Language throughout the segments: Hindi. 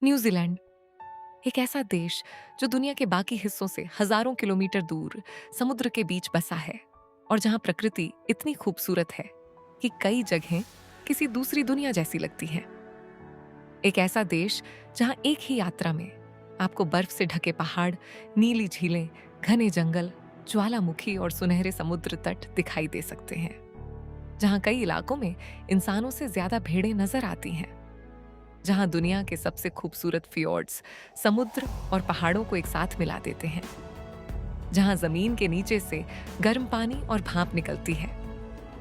न्यूजीलैंड एक ऐसा देश जो दुनिया के बाकी हिस्सों से हजारों किलोमीटर दूर समुद्र के बीच बसा है और जहां प्रकृति इतनी खूबसूरत है कि कई जगहें किसी दूसरी दुनिया जैसी लगती हैं। एक ऐसा देश जहां एक ही यात्रा में आपको बर्फ से ढके पहाड़, नीली झीलें, घने जंगल, ज्वालामुखी और सुनहरे समुद्र तट दिखाई दे सकते हैं। जहां कई इलाकों में इंसानों से ज्यादा भेड़ें नजर आती हैं। जहां दुनिया के सबसे खूबसूरत फियोर्ड्स समुद्र और पहाड़ों को एक साथ मिला देते हैं। जहां जमीन के नीचे से गर्म पानी और भाप निकलती है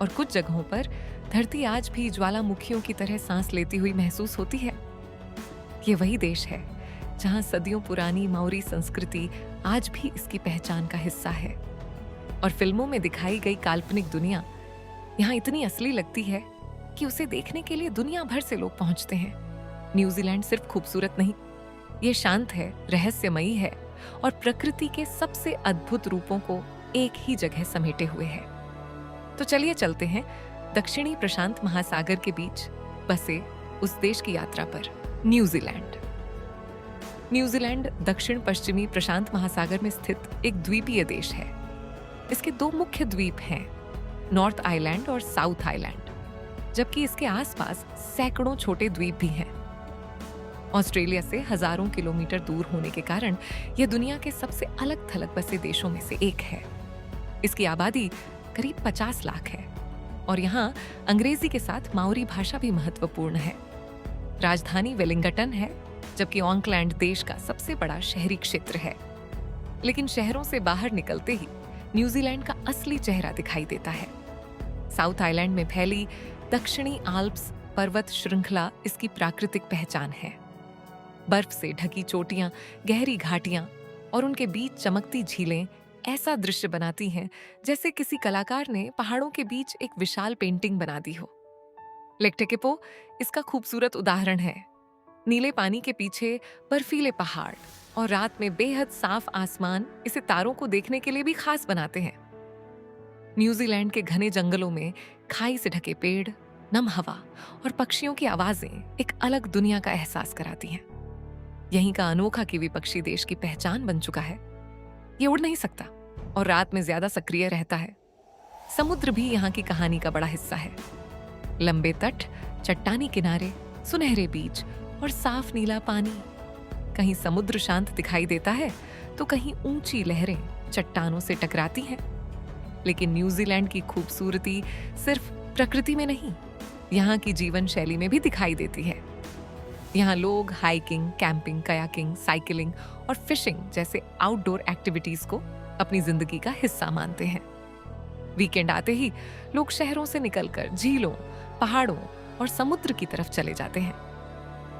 और कुछ जगहों पर धरती आज भी ज्वालामुखियों की तरह सांस लेती हुई महसूस होती है। ये वही देश है जहां सदियों पुरानी माओरी संस्कृति आज भी इसकी पहचान का हिस्सा है और फिल्मों में दिखाई गई काल्पनिक दुनिया यहाँ इतनी असली लगती है कि उसे देखने के लिए दुनिया भर से लोग पहुंचते हैं। न्यूजीलैंड सिर्फ खूबसूरत नहीं, ये शांत है, रहस्यमयी है और प्रकृति के सबसे अद्भुत रूपों को एक ही जगह समेटे हुए है। तो चलिए चलते हैं दक्षिणी प्रशांत महासागर के बीच बसे उस देश की यात्रा पर, न्यूजीलैंड। न्यूजीलैंड दक्षिण पश्चिमी प्रशांत महासागर में स्थित एक द्वीपीय देश है। इसके दो मुख्य द्वीप हैं, नॉर्थ आइलैंड और साउथ आइलैंड, जबकि इसके आसपास सैकड़ों छोटे द्वीप भी हैं। ऑस्ट्रेलिया से हजारों किलोमीटर दूर होने के कारण यह दुनिया के सबसे अलग थलग बसे देशों में से एक है। इसकी आबादी करीब 50 लाख है और यहाँ अंग्रेजी के साथ माओरी भाषा भी महत्वपूर्ण है। राजधानी वेलिंगटन है, जबकि ऑकलैंड देश का सबसे बड़ा शहरी क्षेत्र है। लेकिन शहरों से बाहर निकलते ही न्यूजीलैंड का असली चेहरा दिखाई देता है। साउथ आइलैंड में फैली दक्षिणी आल्प्स पर्वत श्रृंखला इसकी प्राकृतिक पहचान है। बर्फ से ढकी चोटियां, गहरी घाटियां और उनके बीच चमकती झीलें ऐसा दृश्य बनाती हैं जैसे किसी कलाकार ने पहाड़ों के बीच एक विशाल पेंटिंग बना दी हो। लेक टेकिपो इसका खूबसूरत उदाहरण है। नीले पानी के पीछे बर्फीले पहाड़ और रात में बेहद साफ आसमान इसे तारों को देखने के लिए भी खास बनाते हैं। न्यूजीलैंड के घने जंगलों में खाई से ढके पेड़, नम हवा और पक्षियों की आवाजें एक अलग दुनिया का एहसास कराती हैं। यहीं का अनोखा कीवी पक्षी देश की पहचान बन चुका है। ये उड़ नहीं सकता और रात में ज्यादा सक्रिय रहता है। समुद्र भी यहाँ की कहानी का बड़ा हिस्सा है। लंबे तट, चट्टानी किनारे, सुनहरे बीच और साफ नीला पानी। कहीं समुद्र शांत दिखाई देता है तो कहीं ऊंची लहरें चट्टानों से टकराती हैं। लेकिन न्यूजीलैंड की खूबसूरती सिर्फ प्रकृति में नहीं, यहाँ की जीवन शैली में भी दिखाई देती है। यहाँ लोग हाइकिंग, कैंपिंग, कयाकिंग, साइकिलिंग और फिशिंग जैसे आउटडोर एक्टिविटीज को अपनी जिंदगी का हिस्सा मानते हैं। वीकेंड आते ही लोग शहरों से निकलकर झीलों, पहाड़ों और समुद्र की तरफ चले जाते हैं।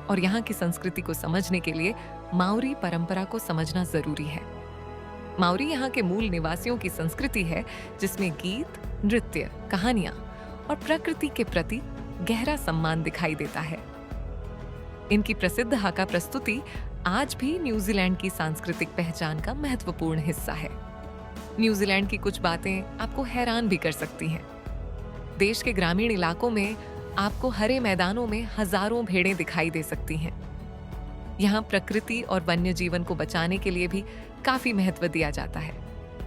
और यहाँ की संस्कृति को समझने के लिए माओरी परंपरा को समझना जरूरी है। माओरी यहाँ के मूल निवासियों की संस्कृति है जिसमें गीत, नृत्य, कहानियां और प्रकृति के प्रति गहरा सम्मान दिखाई देता है। इनकी प्रसिद्ध हाका प्रस्तुति आज भी न्यूजीलैंड की सांस्कृतिक पहचान का महत्वपूर्ण हिस्सा है। न्यूजीलैंड की कुछ बातें आपको हैरान भी कर सकती हैं। देश के ग्रामीण इलाकों में आपको हरे मैदानों में हजारों भेड़ें दिखाई दे सकती हैं। यहाँ प्रकृति और वन्य जीवन को बचाने के लिए भी काफी महत्व दिया जाता है,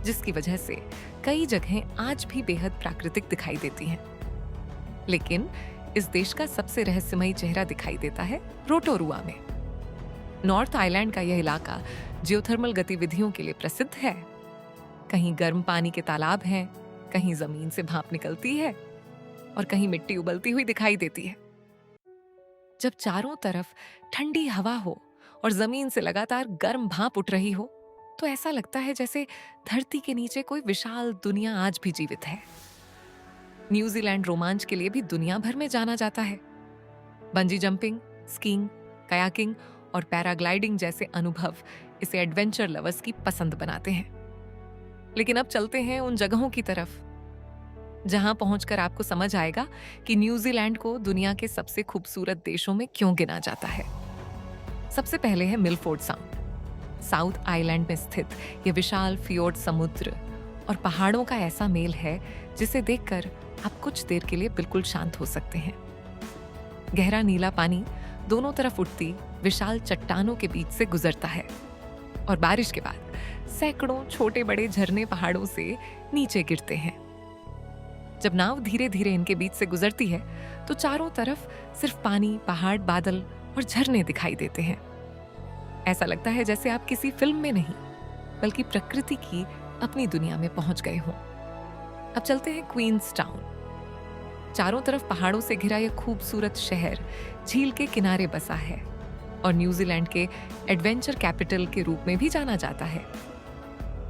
जिसकी वजह से कई जगहें आज भी बेहद प्राकृतिक दिखाई देती हैं। लेकिन इस देश का सबसे रहस्यमयी चेहरा दिखाई देता है रोटोरुआ में। नॉर्थ आइलैंड का यह इलाका जियोथर्मल गतिविधियों के लिए प्रसिद्ध है। कहीं गर्म पानी के तालाब हैं, कहीं जमीन से भाप निकलती है और कहीं मिट्टी उबलती हुई दिखाई देती है। जब चारों तरफ ठंडी हवा हो और जमीन से लगातार गर्म भाप उठ रही हो तो ऐसा लगता है जैसे धरती के नीचे कोई विशाल दुनिया आज भी जीवित है। न्यूजीलैंड रोमांच के लिए भी दुनिया भर में जाना जाता है। बंजी जंपिंग, स्कीइंग, कयाकिंग और पैराग्लाइडिंग जैसे अनुभव इसे एडवेंचर लवर्स की पसंद बनाते हैं। लेकिन अब चलते हैं उन जगहों की तरफ जहां पहुंचकर आपको समझ आएगा कि न्यूजीलैंड को दुनिया के सबसे खूबसूरत देशों में क्यों गिना जाता है। सबसे पहले है मिलफोर्ड साउंड। साउथ आइलैंड में स्थित यह विशाल फियोर्ड समुद्र और पहाड़ों का ऐसा मेल है जिसे देखकर आप कुछ देर के लिए बिल्कुल शांत हो सकते हैं। गहरा नीला पानी दोनों तरफ उठती विशाल चट्टानों के बीच से गुजरता है और बारिश के बाद सैकड़ों छोटे बड़े झरने पहाड़ों से नीचे गिरते हैं। जब नाव धीरे धीरे इनके बीच से गुजरती है तो चारों तरफ सिर्फ पानी, पहाड़, बादल और झरने दिखाई देते हैं। ऐसा लगता है जैसे आप किसी फिल्म में नहीं बल्कि प्रकृति की अपनी दुनिया में पहुंच गए हों। अब चलते हैं क्वींस टाउन। चारों तरफ पहाड़ों से घिरा यह खूबसूरत शहर झील के किनारे बसा है और न्यूजीलैंड के एडवेंचर कैपिटल के रूप में भी जाना जाता है।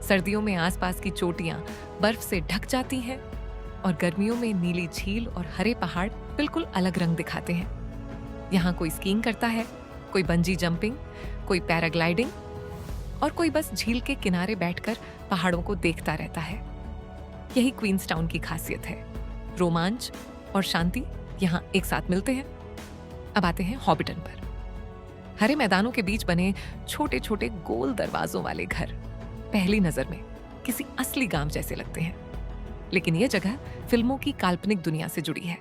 सर्दियों में आसपास की चोटियां बर्फ से ढक जाती हैं और गर्मियों में नीली झील और हरे पहाड़ बिल्कुल अलग रंग दिखाते हैं। यहाँ कोई स्कीइंग करता है, कोई बंजी जंपिंग, कोई पैराग्लाइडिंग और कोई बस झील के किनारे बैठकर पहाड़ों को देखता रहता है। यही क्वींस टाउन की खासियत है। रोमांच और शांति यहाँ एक साथ मिलते हैं। अब आते हैं हॉबिटन पर। हरे मैदानों के बीच बने छोटे छोटे गोल दरवाजों वाले घर पहली नजर में किसी असली गांव जैसे लगते हैं, लेकिन यह जगह फिल्मों की काल्पनिक दुनिया से जुड़ी है।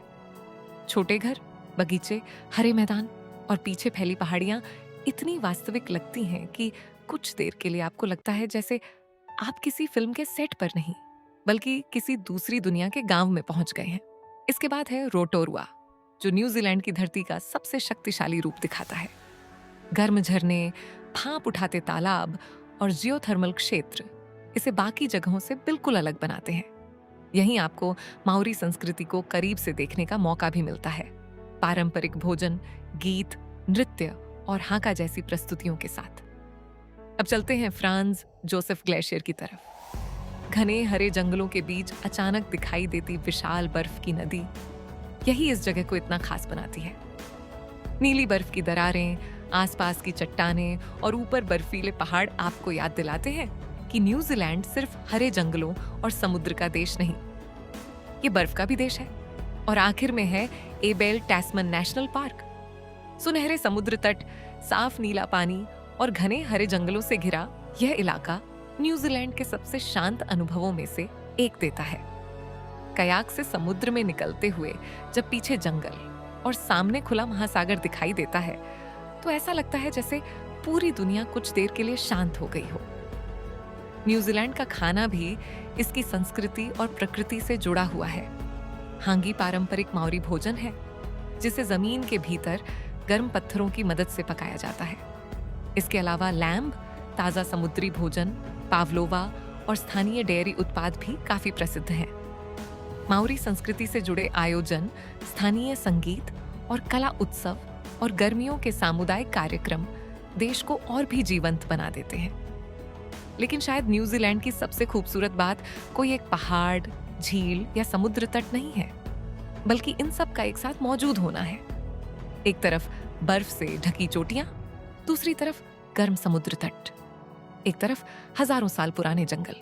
छोटे घर, बगीचे, हरे मैदान और पीछे फैली पहाड़ियां इतनी वास्तविक लगती हैं कि कुछ देर के लिए आपको लगता है जैसे आप किसी फिल्म के सेट पर नहीं बल्कि किसी दूसरी दुनिया के गांव में पहुंच गए हैं। इसके बाद है रोटोरुआ, जो न्यूजीलैंड की धरती का सबसे शक्तिशाली रूप दिखाता है। गर्म झरने, भाप उठाते तालाब और जियोथर्मल क्षेत्र इसे बाकी जगहों से बिल्कुल अलग बनाते हैं। यहीं आपको माओरी संस्कृति को करीब से देखने का मौका भी मिलता है, पारंपरिक भोजन, गीत, नृत्य और हाका जैसी प्रस्तुतियों के साथ। अब चलते हैं फ्रांज जोसेफ ग्लेशियर की तरफ। घने हरे जंगलों के बीच अचानक दिखाई देती विशाल बर्फ की नदी यही इस जगह को इतना खास बनाती है। नीली बर्फ की दरारें, आसपास की चट्टानें और ऊपर बर्फीले पहाड़ आपको याद दिलाते हैं कि न्यूजीलैंड सिर्फ हरे जंगलों और समुद्र का देश नहीं, ये बर्फ का भी देश है। और आखिर में है एबेल टैस्मन नेशनल पार्क। सुनहरे समुद्र तट, साफ नीला पानी और घने हरे जंगलों से घिरा यह इलाका न्यूजीलैंड के सबसे शांत अनुभवों में से एक देता है। कयाक से समुद्र में निकलते हुए जब पीछे जंगल और सामने खुला महासागर दिखाई देता है तो ऐसा लगता है जैसे पूरी दुनिया कुछ देर के लिए शांत हो गई हो। न्यूजीलैंड का खाना भी इसकी संस्कृति और प्रकृति से जुड़ा हुआ है। हांगी पारंपरिक माओरी भोजन है जिसे जमीन के भीतर गर्म पत्थरों की मदद से पकाया जाता है। इसके अलावा लैम्ब, ताजा समुद्री भोजन, पावलोवा और स्थानीय डेयरी उत्पाद भी काफी प्रसिद्ध हैं। माओरी संस्कृति से जुड़े आयोजन, स्थानीय संगीत और कला उत्सव और गर्मियों के सामुदायिक कार्यक्रम देश को और भी जीवंत बना देते हैं। लेकिन शायद न्यूजीलैंड की सबसे खूबसूरत बात कोई एक पहाड़, झील या समुद्र तट नहीं है, बल्कि इन सब का एक साथ मौजूद होना है। एक तरफ बर्फ से ढकी चोटियां, दूसरी तरफ गर्म समुद्र तट, एक तरफ हजारों साल पुराने जंगल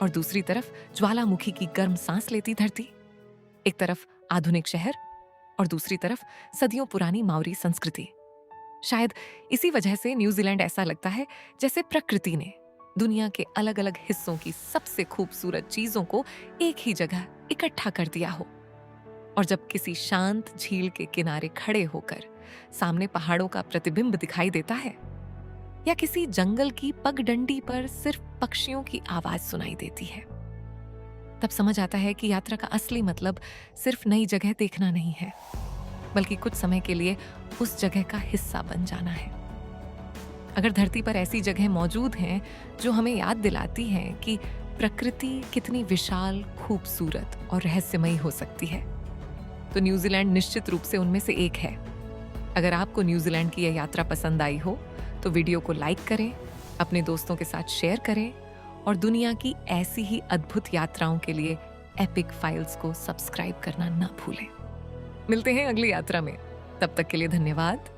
और दूसरी तरफ ज्वालामुखी की गर्म सांस लेती धरती। एक तरफ आधुनिक शहर और दूसरी तरफ सदियों पुरानी माओरी संस्कृति। शायद इसी वजह से न्यूजीलैंड ऐसा लगता है जैसे प्रकृति ने दुनिया के अलग अलग हिस्सों की सबसे खूबसूरत चीजों को एक ही जगह इकट्ठा कर दिया हो। और जब किसी शांत झील के किनारे खड़े होकर सामने पहाड़ों का प्रतिबिंब दिखाई देता है या किसी जंगल की पगडंडी पर सिर्फ पक्षियों की आवाज सुनाई देती है, तब समझ आता है कि यात्रा का असली मतलब सिर्फ नई जगह देखना नहीं है, बल्कि कुछ समय के लिए उस जगह का हिस्सा बन जाना है। अगर धरती पर ऐसी जगह मौजूद हैं जो हमें याद दिलाती हैं कि प्रकृति कितनी विशाल, खूबसूरत और रहस्यमयी हो सकती है, तो न्यूजीलैंड निश्चित रूप से उनमें से एक है। अगर आपको न्यूजीलैंड की यह यात्रा पसंद आई हो तो वीडियो को लाइक करें, अपने दोस्तों के साथ शेयर करें और दुनिया की ऐसी ही अद्भुत यात्राओं के लिए एपिक फाइल्स को सब्सक्राइब करना ना भूलें। मिलते हैं अगली यात्रा में, तब तक के लिए धन्यवाद।